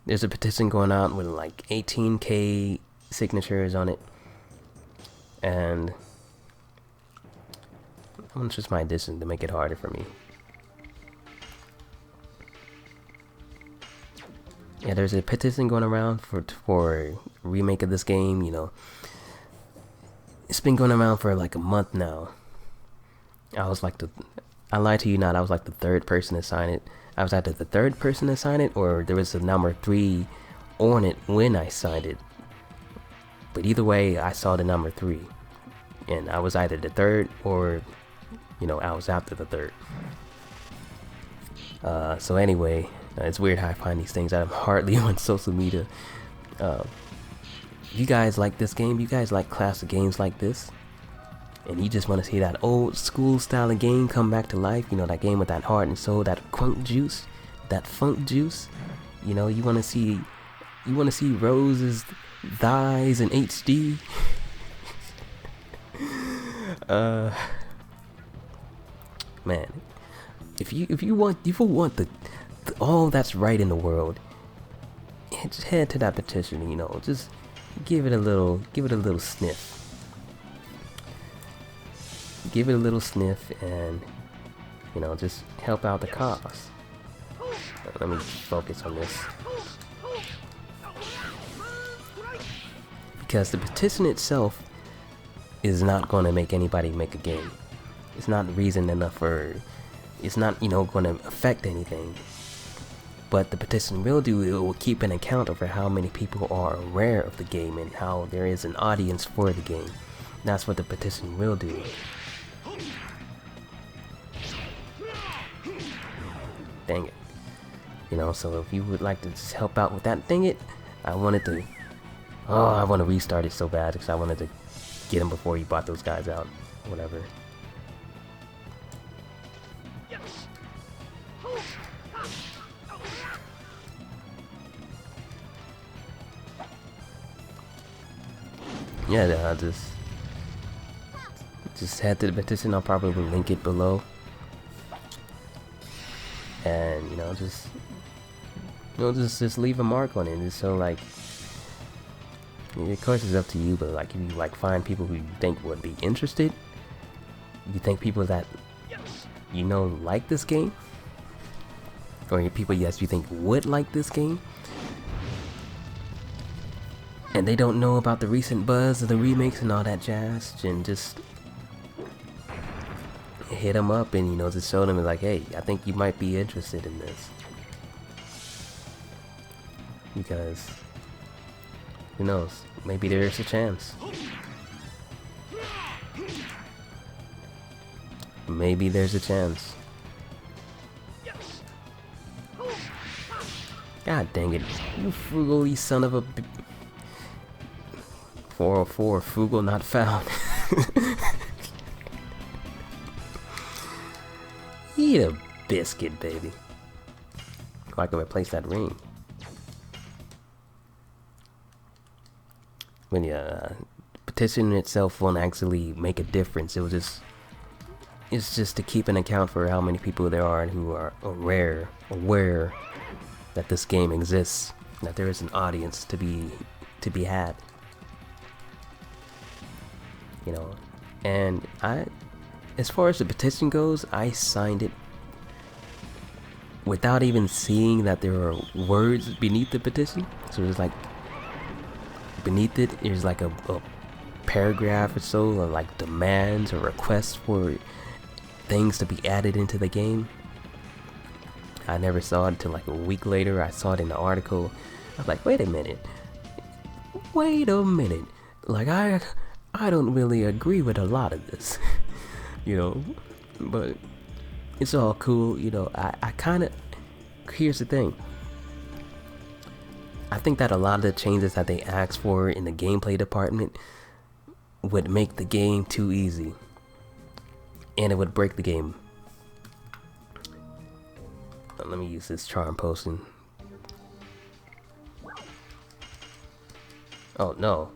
There's a petition going out with like 18K signatures on it, and I'm gonna choose my edition to make it harder for me. Yeah, there's a petition going around for a remake of this game. You know, it's been going around for like a month now. I lied to you not. I was like the third person to sign it. I was either the third person to sign it, or there was a number 3 on it when I signed it. But either way, I saw the number 3, and I was either the third or, you know, I was after the third. So anyway, it's weird how I find these things. I'm hardly on social media. You guys like this game? You guys like classic games like this? And you just want to see that old school style of game come back to life? You know, that game with that heart and soul, that crunk juice, that funk juice. You know, you want to see Rose's thighs in HD. Man, if you want the all that's right in the world, just head to that petition. You know, just give it a little sniff. Give it a little sniff, and you know, just help out the cause. Let me focus on this, because the petition itself is not going to make anybody make a game. It's not reason enough for. It's not, you know, going to affect anything. But the petition will do. It will keep an account over how many people are aware of the game and how there is an audience for the game. That's what the petition will do. Dang it. You know, so if you would like to just help out with that, dang it. I want to restart it so bad because I wanted to get him before he bought those guys out. Whatever. Yeah, I'll just head to the petition. I'll probably link it below. And you know, just leave a mark on it. Just so, like, of course it's up to you, but like, if you like find people who you think would be interested, you think people that you know like this game, or people you think would like this game, and they don't know about the recent buzz of the remakes and all that jazz, and just hit them up and, you know, just show them like, hey, I think you might be interested in this. Because who knows, maybe there's a chance. Maybe there's a chance. God dang it, you frugal son of a 404, frugal not found. Eat a biscuit, baby. Oh, I can replace that ring. When the petition itself won't actually make a difference. It's just to keep an account for how many people there are and who are aware that this game exists, that there is an audience to be had. You know, and as far as the petition goes, I signed it without even seeing that there are words beneath the petition. So there's like, beneath it is like a paragraph or so, or like demands or requests for things to be added into the game. I never saw it until like a week later. I saw it in the article. I was like, wait a minute. Like, I don't really agree with a lot of this. You know, but it's all cool. You know, I kind of, here's the thing. I think that a lot of the changes that they asked for in the gameplay department would make the game too easy, and it would break the game. Let me use this charm potion. Oh no,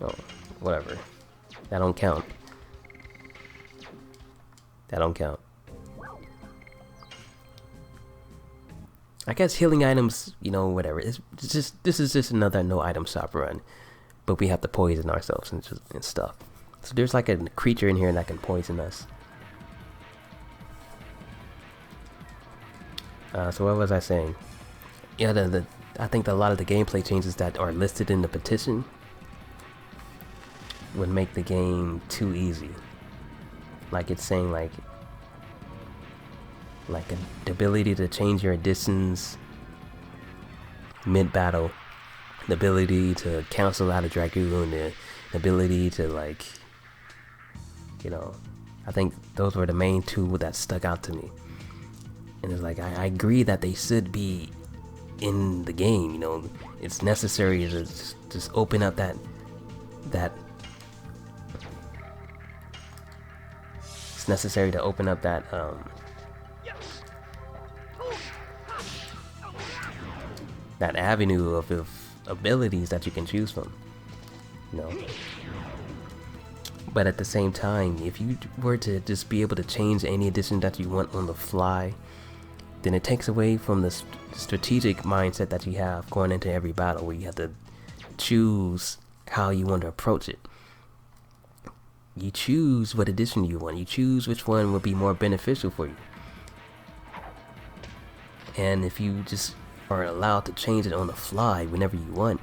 oh whatever, that don't count. That don't count. I guess healing items, you know, whatever. It's just this is just another no item shop run, but we have to poison ourselves and stuff. So there's like a creature in here that can poison us. So what was I saying? Yeah, I think that a lot of the gameplay changes that are listed in the petition would make the game too easy. Like it's saying like the ability to change your additions mid-battle, the ability to cancel out a Dragoon, the ability to like, you know, I think those were the main two that stuck out to me. And it's like I agree that they should be in the game, you know. It's necessary to just open up that it's necessary to open up that that avenue of abilities that you can choose from, you know. But at the same time, if you were to just be able to change any addition that you want on the fly, then it takes away from the strategic mindset that you have going into every battle, where you have to choose how you want to approach it. You choose what addition you want. You choose which one will be more beneficial for you. And if you just are allowed to change it on the fly whenever you want,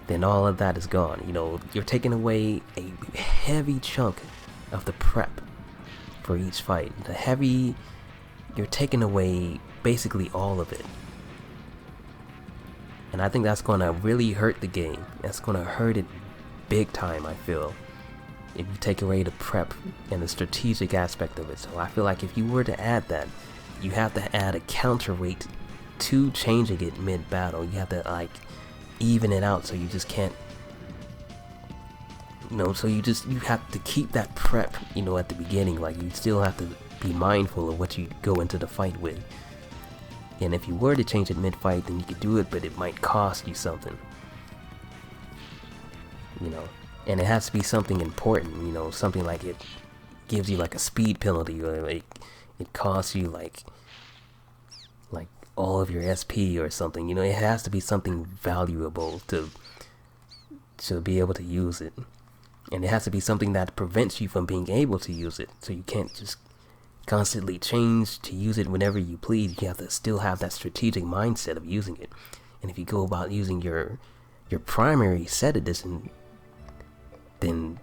then all of that is gone. You know, you're taking away a heavy chunk of the prep for each fight. You're taking away basically all of it. And I think that's gonna really hurt the game. That's gonna hurt it big time, I feel, if you take away the prep and the strategic aspect of it. So I feel like if you were to add that, you have to add a counterweight to changing it mid-battle. You have to like even it out, so you just can't, you know, so you have to keep that prep, you know, at the beginning. Like you still have to be mindful of what you go into the fight with. And if you were to change it mid-fight, then you could do it, but it might cost you something, you know. And it has to be something important, you know, something like it gives you like a speed penalty, or like it costs you like all of your SP or something. You know, it has to be something valuable to be able to use it. And it has to be something that prevents you from being able to use it. So you can't just constantly change to use it whenever you please. You have to still have that strategic mindset of using it. And if you go about using your primary set edition, then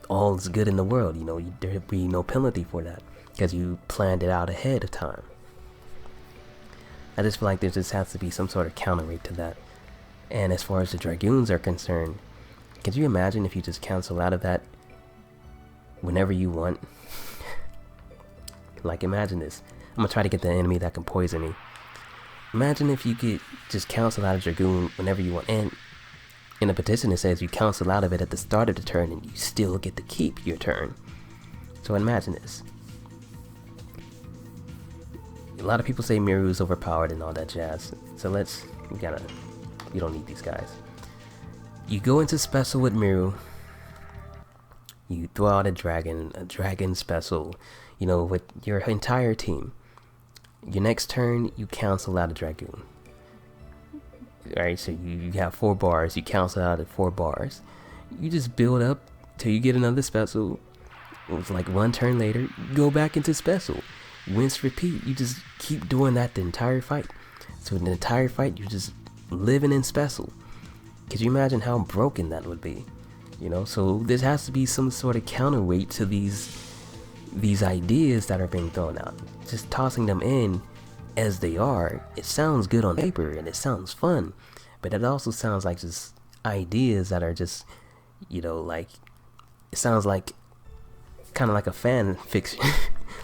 all is good in the world. You know, there'll be no penalty for that because you planned it out ahead of time. I just feel like there just has to be some sort of counterweight to that. And as far as the Dragoons are concerned, could you imagine if you just cancel out of that whenever you want? Like, imagine this. I'm gonna try to get the enemy that can poison me. Imagine if you could just cancel out of Dragoon whenever you want. And in the petition it says you cancel out of it at the start of the turn and you still get to keep your turn. So imagine this. A lot of people say Miru is overpowered and all that jazz. So you don't need these guys. You go into special with Miru. You throw out a dragon special, you know, with your entire team. Your next turn, you cancel out a Dragoon. Alright, so you have 4 bars, you cancel out at 4 bars. You just build up till you get another special. It's like 1 turn later, you go back into special. Rinse, repeat. You just keep doing that the entire fight. So in the entire fight, you're just living in special. Could you imagine how broken that would be? You know, so there has to be some sort of counterweight to these ideas that are being thrown out. Just tossing them in as they are, it sounds good on paper and it sounds fun, but it also sounds like just ideas that are just, you know, like, it sounds like kind of like a fan fiction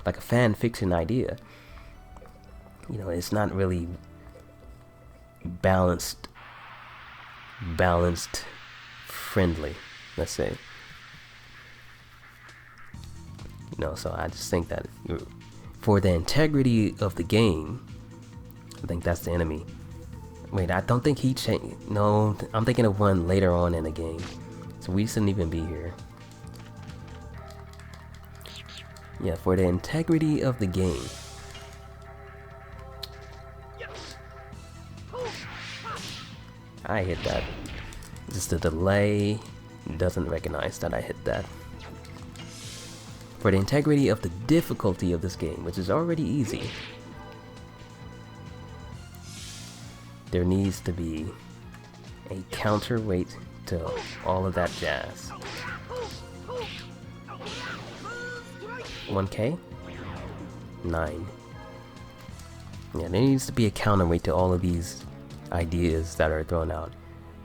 like a fan fiction idea. You know, it's not really balanced friendly, let's say. You know, so I just think that for the integrity of the game, I think that's the enemy. Wait, I don't think he changed. No, I'm thinking of one later on in the game. So we shouldn't even be here. Yeah, for the integrity of the game. I hit that. Just the delay doesn't recognize that I hit that. For the integrity of the difficulty of this game, which is already easy, there needs to be a counterweight to all of that jazz. 1K? 9. Yeah, there needs to be a counterweight to all of these ideas that are thrown out,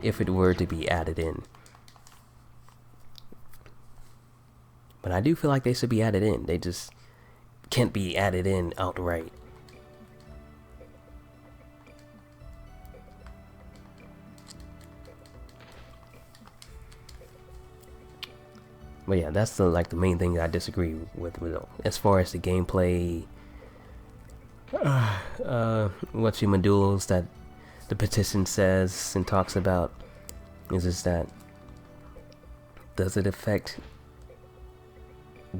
if it were to be added in. But I do feel like they should be added in. They just can't be added in outright. But yeah, that's the main thing I disagree with as far as the gameplay. What's your modules that the petition says and talks about is just that, does it affect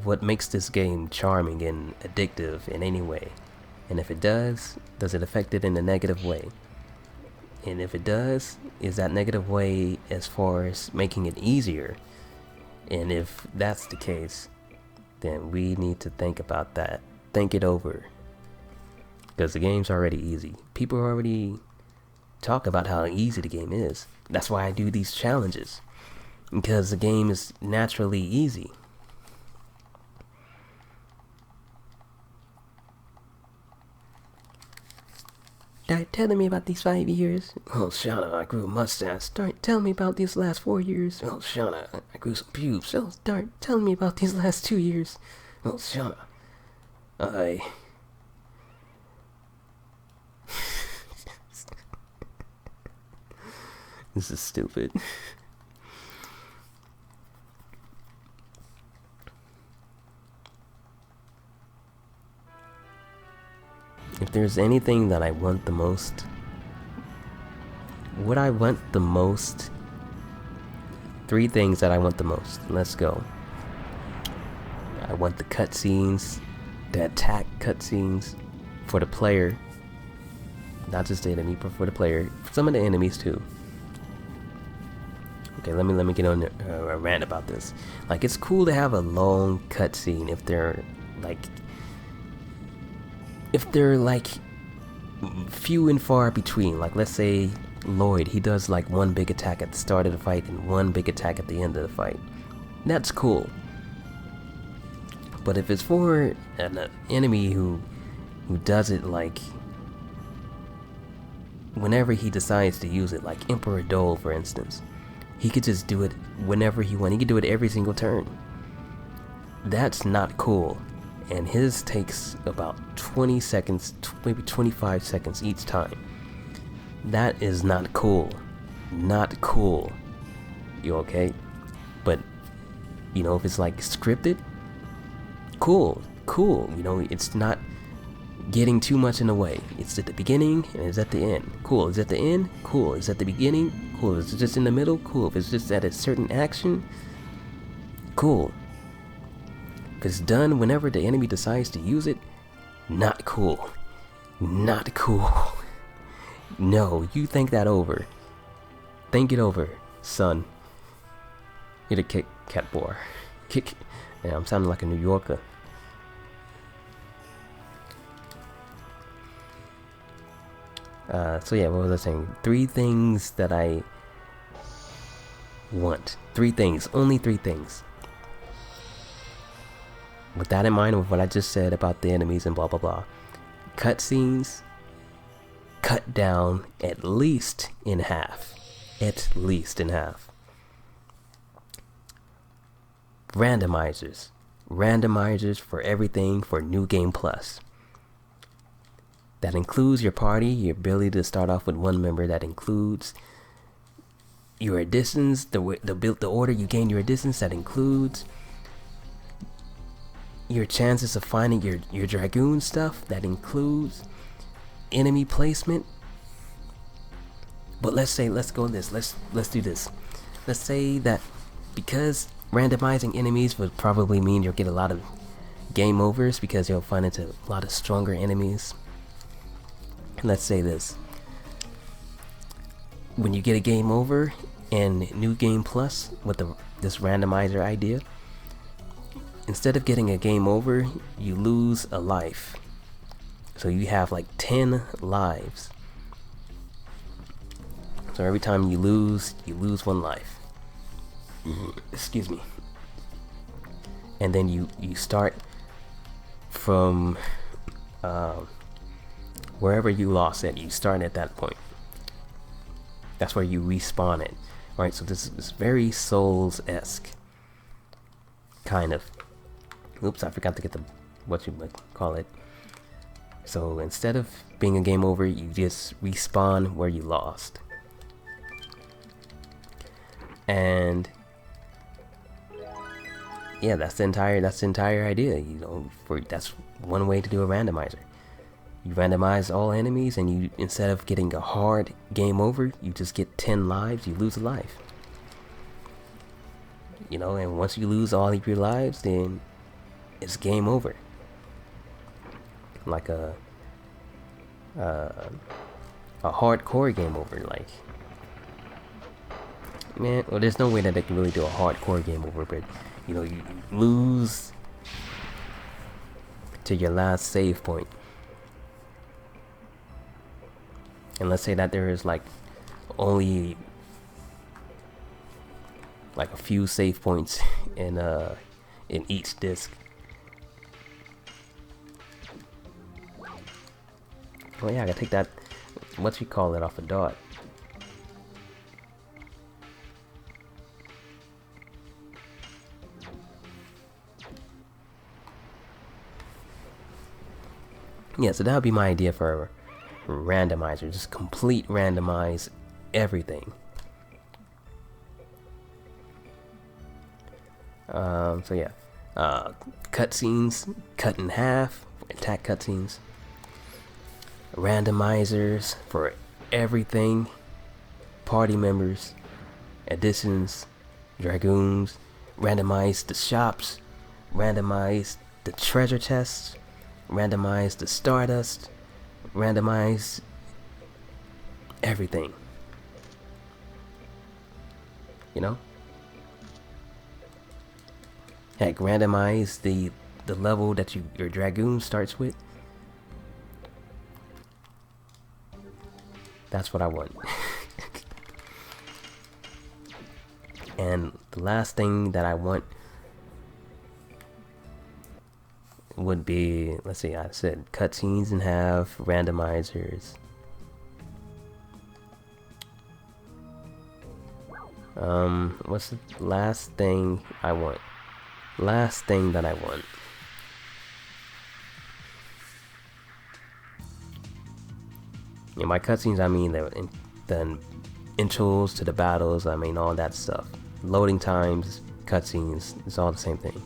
what makes this game charming and addictive in any way? And if it does it affect it in a negative way? And if it does, is that negative way as far as making it easier? And if that's the case, then we need to think about that. Think it over. Because the game's already easy. People already talk about how easy the game is. That's why I do these challenges. Because the game is naturally easy. Start telling me about these 5 years. Oh, Shauna, I grew a mustache. Start telling me about these last 4 years. Oh, Shauna, I grew some pubes. Oh, start telling me about these last 2 years. Oh, Shauna, This is stupid. If there's anything that I want the most, what I want the most, 3 things that I want the most. Let's go. I want the cutscenes, the attack cutscenes for the player, not just the enemy, but for the player. Some of the enemies too. Okay, let me get on a rant about this. Like, it's cool to have a long cutscene if they're few and far between. Like, let's say Lloyd, he does like one big attack at the start of the fight and one big attack at the end of the fight. That's cool. But if it's for an enemy who does it like whenever he decides to use it, like Emperor Dole for instance, he could just do it whenever he wants. He could do it every single turn. That's not cool. And his takes about 20 seconds, maybe 25 seconds each time. That is not cool. Not cool. You okay? But, you know, if it's like scripted, cool. You know, it's not getting too much in the way. It's at the beginning and it's at the end. Cool. It's at the end. Cool. It's at the beginning. Cool. It's just in the middle. Cool. If it's just at a certain action, cool. If it's done whenever the enemy decides to use it, not cool. Not cool. No, you think that over. Think it over, son. Hit a kick, cat boy. Kick. Yeah, I'm sounding like a New Yorker. So yeah, what was I saying? 3 things that I want. 3 things. Only 3 things. With that in mind, with what I just said about the enemies and blah blah blah, cutscenes cut down at least in half. At least in half. Randomizers. Randomizers for everything for New Game Plus. That includes your party, your ability to start off with 1 member. That includes your additions, the order you gain your additions. That includes your chances of finding your Dragoon stuff. That includes enemy placement. But let's go this. Let's do this. Let's say that because randomizing enemies would probably mean you'll get a lot of game overs because you'll find into a lot of stronger enemies. Let's say this. when you get a game over in New Game Plus with this randomizer idea, instead of getting a game over, you lose a life. So you have like 10 lives. So every time you lose one life. Excuse me. And then you start from wherever you lost it. You start at that point. That's where you respawn it. Right, so this is very Souls-esque. Kind of. Oops, I forgot to get the what you would call it. So instead of being a game over, you just respawn where you lost. And yeah, that's the entire idea. You know, that's one way to do a randomizer. You randomize all enemies, and you, instead of getting a hard game over, you just get 10 lives, you lose a life. You know, and once you lose all of your lives, then it's game over. Like a hardcore game over, like, man, well, there's no way that they can really do a hardcore game over, but you know, you lose to your last save point. And let's say that there is like only like a few save points in each disc. Oh yeah, I gotta take that, what you call it, off a dot. Yeah, so that would be my idea for a randomizer. Just complete randomize everything. So yeah, cutscenes cut in half, attack cutscenes. Randomizers for everything. Party members, additions, dragoons. Randomize the shops. Randomize the treasure chests. Randomize the stardust. Randomize everything. You know? Heck, randomize the level that your dragoon starts with. That's what I want. And the last thing that I want would be, let's see, I said cutscenes in half, randomizers. What's the last thing I want? Last thing that I want. Yeah, by cutscenes I mean the intros to the battles. I mean all that stuff. Loading times, cutscenes, it's all the same thing.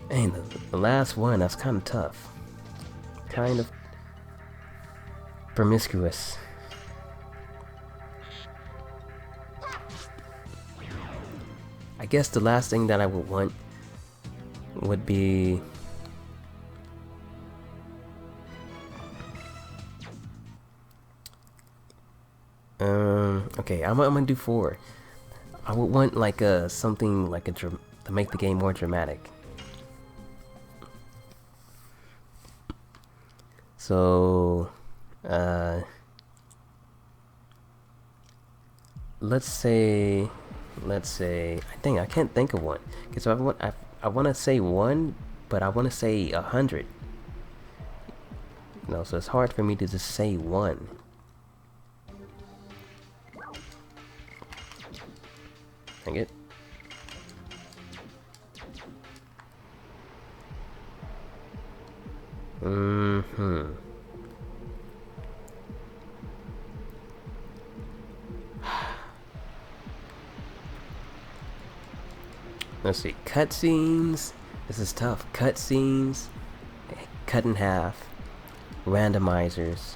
And the last one, that's kind of tough. Kind of promiscuous. I guess the last thing that I would want would be okay, I'm gonna do 4. I would want like something like to make the game more dramatic. So let's say I can't think of one. Okay, so I want to say 1, but I want to say 100. No, so it's hard for me to just say 1. Dang it. Let's see, cutscenes. This is tough. Cutscenes, cut in half, randomizers.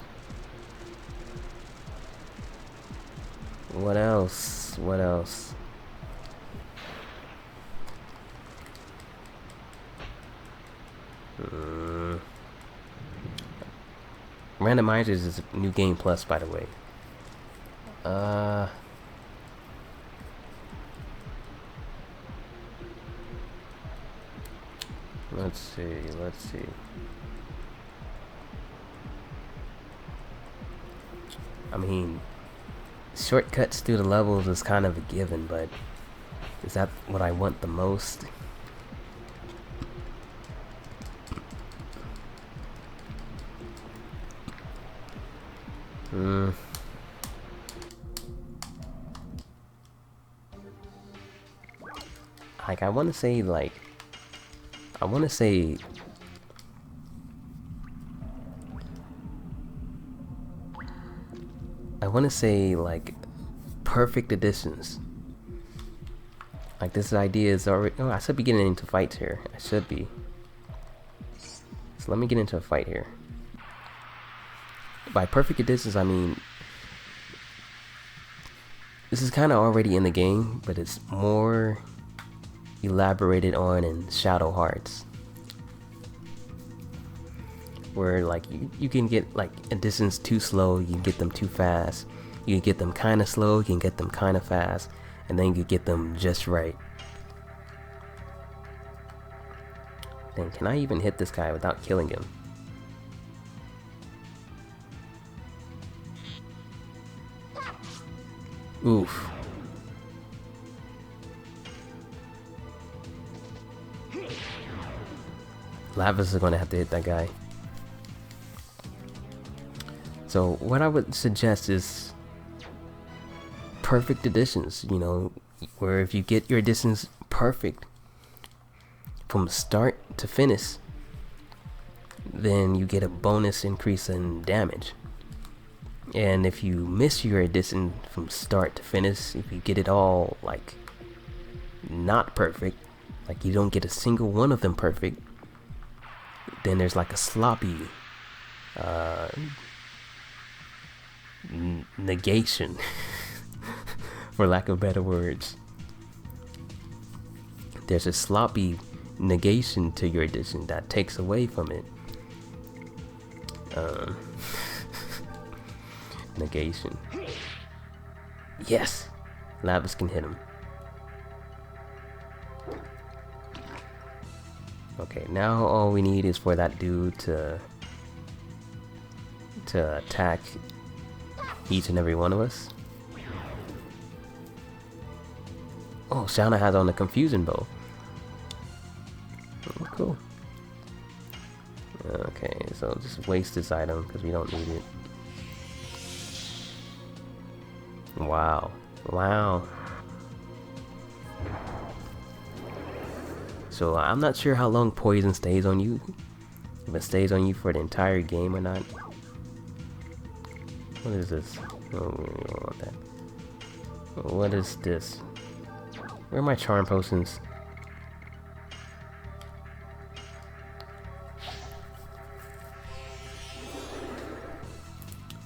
What else? What else? Randomizers is New Game Plus, by the way. Let's see. I mean, shortcuts through the levels is kind of a given, but is that what I want the most? Like, I want to say like perfect additions. Like, this idea is already... Oh, I should be getting into fights here. I should be. So let me get into a fight here. By perfect additions, I mean... This is kind of already in the game, but it's more elaborated on in Shadow Hearts. Where, like, you can get, like, additions too slow, you can get them too fast. You can get them kind of slow, you can get them kind of fast. And then you can get them just right. Then can I even hit this guy without killing him? Oof. Lavis is going to have to hit that guy. So what I would suggest is perfect additions, you know, where if you get your additions perfect from start to finish, then you get a bonus increase in damage. And if you miss your addition from start to finish, if you get it all like not perfect, like you don't get a single one of them perfect, then there's like a sloppy negation for lack of better words. There's a sloppy negation to your addition that takes away from it. Negation. Yes, Lavis can hit him. Okay, now all we need is for that dude to attack each and every one of us. Oh, Shauna has on the confusion bow. Oh, cool. Okay, so just waste this item because we don't need it. Wow. Wow. So I'm not sure how long poison stays on you. If it stays on you for the entire game or not. What is this? Oh, we don't want that. What is this? Where are my charm potions?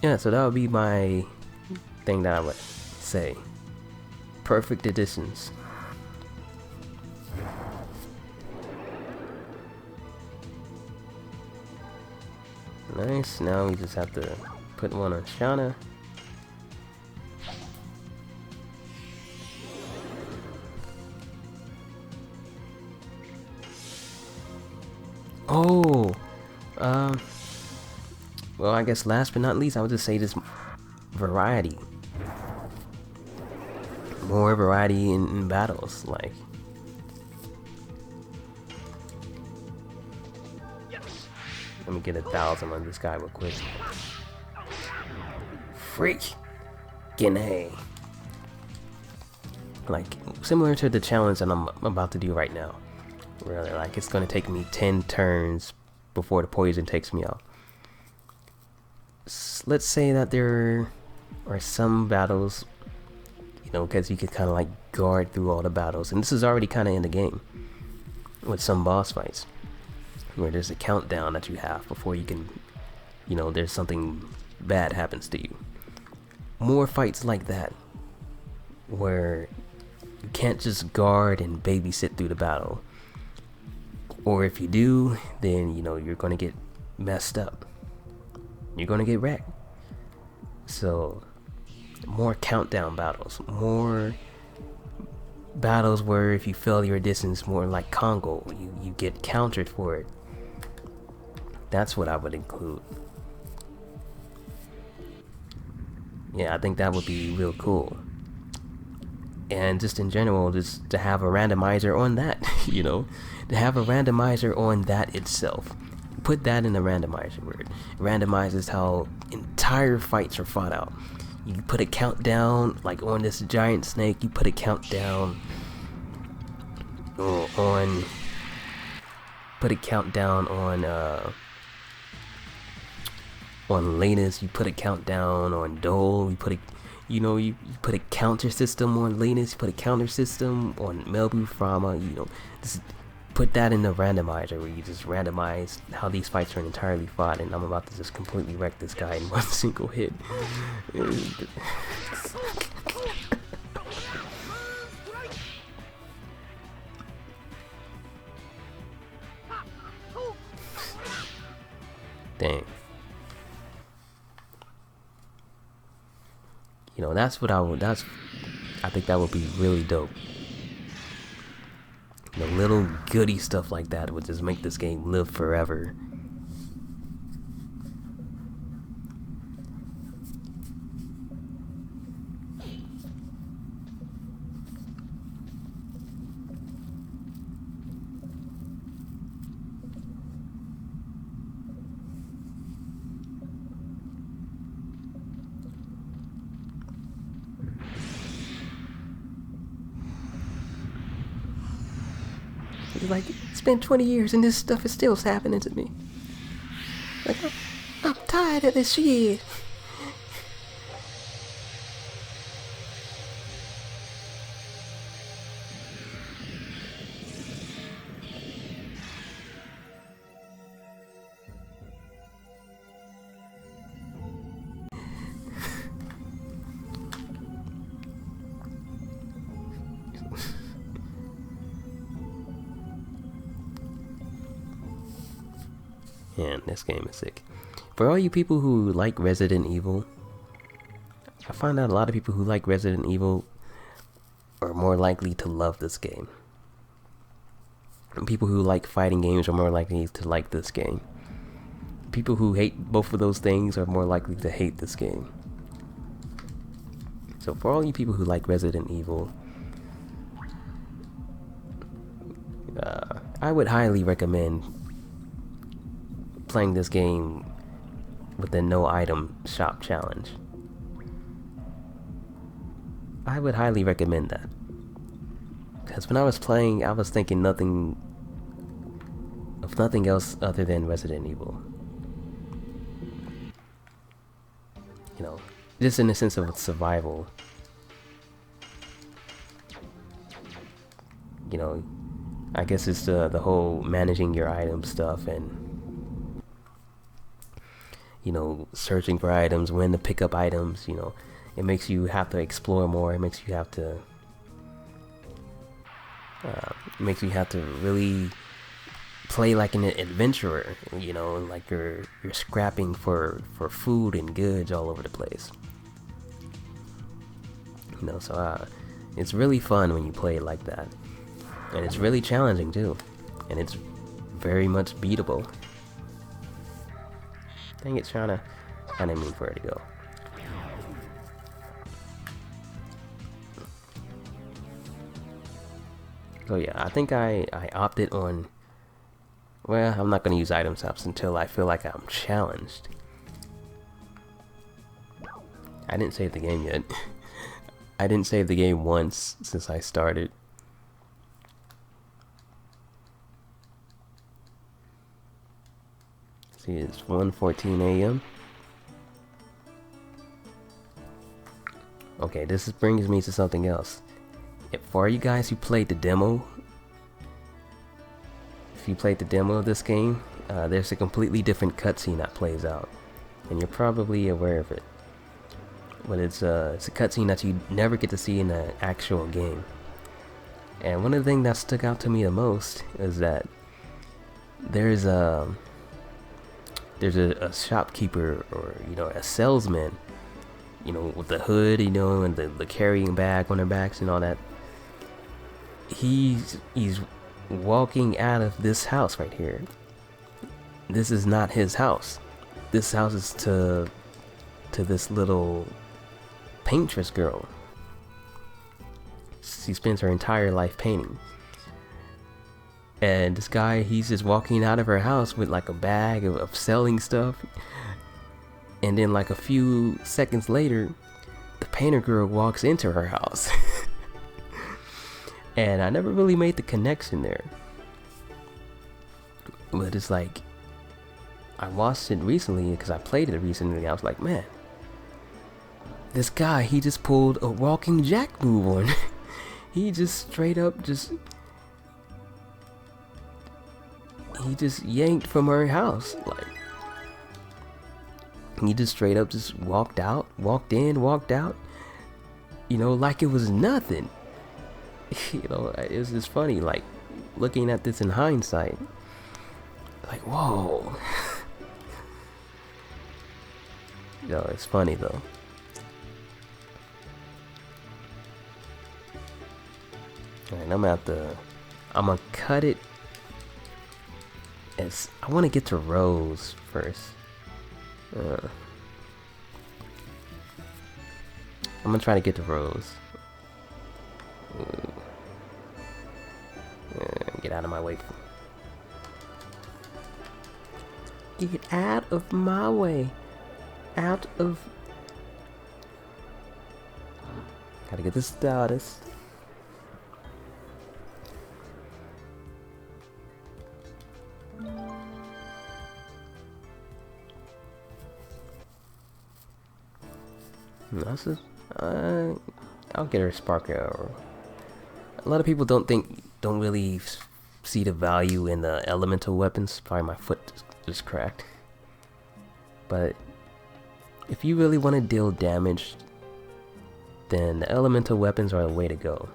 Yeah, so that would be my thing that I would say. Perfect additions. Nice, now we just have to put one on Shauna. Oh, well, I guess last but not least, I would just say this variety. More variety in battles, like. Let me get 1,000 on this guy real quick. Freak! Guinea. Like, similar to the challenge that I'm about to do right now. Where, like, it's gonna take me 10 turns before the poison takes me out. Let's say that there are some battles, you know, because you could kind of like guard through all the battles. And this is already kind of in the game with some boss fights. Where there's a countdown that you have before you can, you know, there's something bad happens to you. More fights like that, where you can't just guard and babysit through the battle. Or if you do, then, you know, you're gonna get messed up. You're gonna get wrecked. So, more countdown battles, more battles where if you fail your distance, more like Congo, you get countered for it. That's what I would include. Yeah, I think that would be real cool. And just in general, just to have a randomizer on that, you know, to have a randomizer on that itself. Put that in the randomizer where it randomizes how entire fights are fought out. You put a countdown, like on this giant snake, you put a countdown on Lanus, you put a countdown on Dole, you put a you put a counter system on Lanus, you put a counter system on Melbu Frama, you know, just put that in the randomizer where you just randomize how these fights are entirely fought, and I'm about to just completely wreck this guy in one single hit. Dang. You know, that's what I think that would be really dope. You know, little goody stuff like that would just make this game live forever. It's like, it's been 20 years and this stuff is still happening to me. Like, I'm tired of this shit. Man, this game is sick. For all you people who like Resident Evil, I find out a lot of people who like Resident Evil are more likely to love this game. And people who like fighting games are more likely to like this game. People who hate both of those things are more likely to hate this game. So for all you people who like Resident Evil, I would highly recommend playing this game with the no item shop challenge. I would highly recommend that, because when I was playing, I was thinking nothing else other than Resident Evil. You know, just in the sense of survival. You know, I guess it's the whole managing your item stuff, and you know, searching for items, when to pick up items. You know, it makes you have to explore more. It makes you have to really play like an adventurer. You know, like you're scrapping for food and goods all over the place. You know, so it's really fun when you play it like that, and it's really challenging too, and it's very much beatable. Dang, it's trying to mean for it to go. So yeah, I think I opted on, well, I'm not going to use item shops until I feel like I'm challenged. I didn't save the game yet. I didn't save the game once since I started. See, it's 1:14 a.m. Okay, this brings me to something else. For you guys who played the demo, if you played the demo of this game, there's a completely different cutscene that plays out, and you're probably aware of it. But it's a cutscene that you never get to see in the actual game. And one of the things that stuck out to me the most is that there's a shopkeeper, or you know, a salesman you know, with the hood, you know, and the carrying bag on their backs and all that. He's walking out of this house right here. This is not his house. This house is to this little paintress girl. She spends her entire life painting. And this guy, he's just walking out of her house with like a bag of selling stuff. And then like a few seconds later, the painter girl walks into her house. And I never really made the connection there. But it's like, I watched it recently because I played it recently. I was like, man, this guy, he just pulled a walking jack move on. He just straight up he just yanked from her house. Like, he just straight up just walked in, walked out, you know, like it was nothing. You know, it's just funny, like, looking at this in hindsight. Like, whoa. You know, it's funny though. Alright, I'm gonna cut it as I want to get to Rose first. I'm gonna try to get to Rose. Get out of my way. Get out of my way. Out of. Gotta get this status. I'll get her Sparker. A lot of people don't really see the value in the elemental weapons. Probably my foot just cracked. But if you really want to deal damage, then the elemental weapons are the way to go.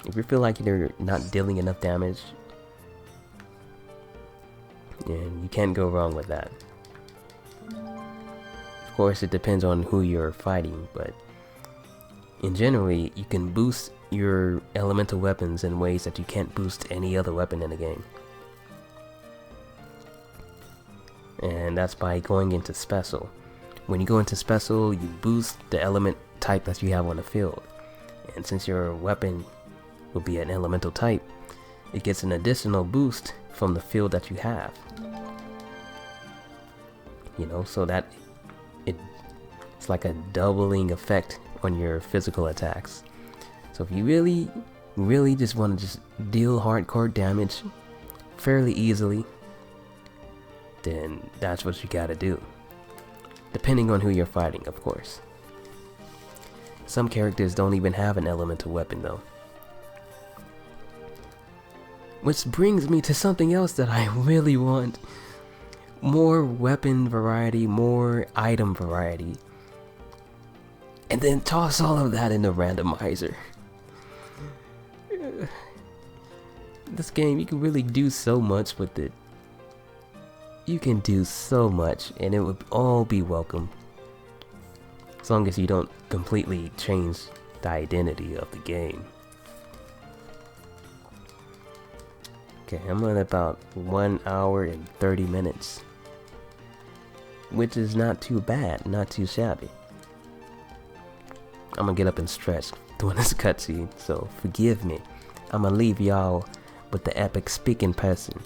If you feel like you're not dealing enough damage, then you can't go wrong with that. Of course, it depends on who you're fighting, but in generally, you can boost your elemental weapons in ways that you can't boost any other weapon in the game. And that's by going into special. When you go into special, you boost the element type that you have on the field. And since your weapon will be an elemental type, it gets an additional boost from the field that you have. You know, so that it's like a doubling effect on your physical attacks. So if you really just want to just deal hardcore damage fairly easily, then that's what you gotta do. Depending on who you're fighting, of course. Some characters don't even have an elemental weapon though. Which brings me to something else that I really want. More weapon variety, more item variety. And then toss all of that in the randomizer. This game, you can really do so much with it. You can do so much, and it would all be welcome. As long as you don't completely change the identity of the game. Okay, I'm at about 1 hour and 30 minutes. Which is not too bad, not too shabby. I'm gonna get up and stretch during this cutscene, so forgive me. I'm gonna leave y'all with the epic speaking person.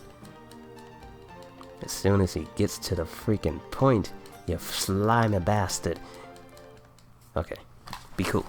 As soon as he gets to the freaking point, you slimy bastard. Okay, be cool.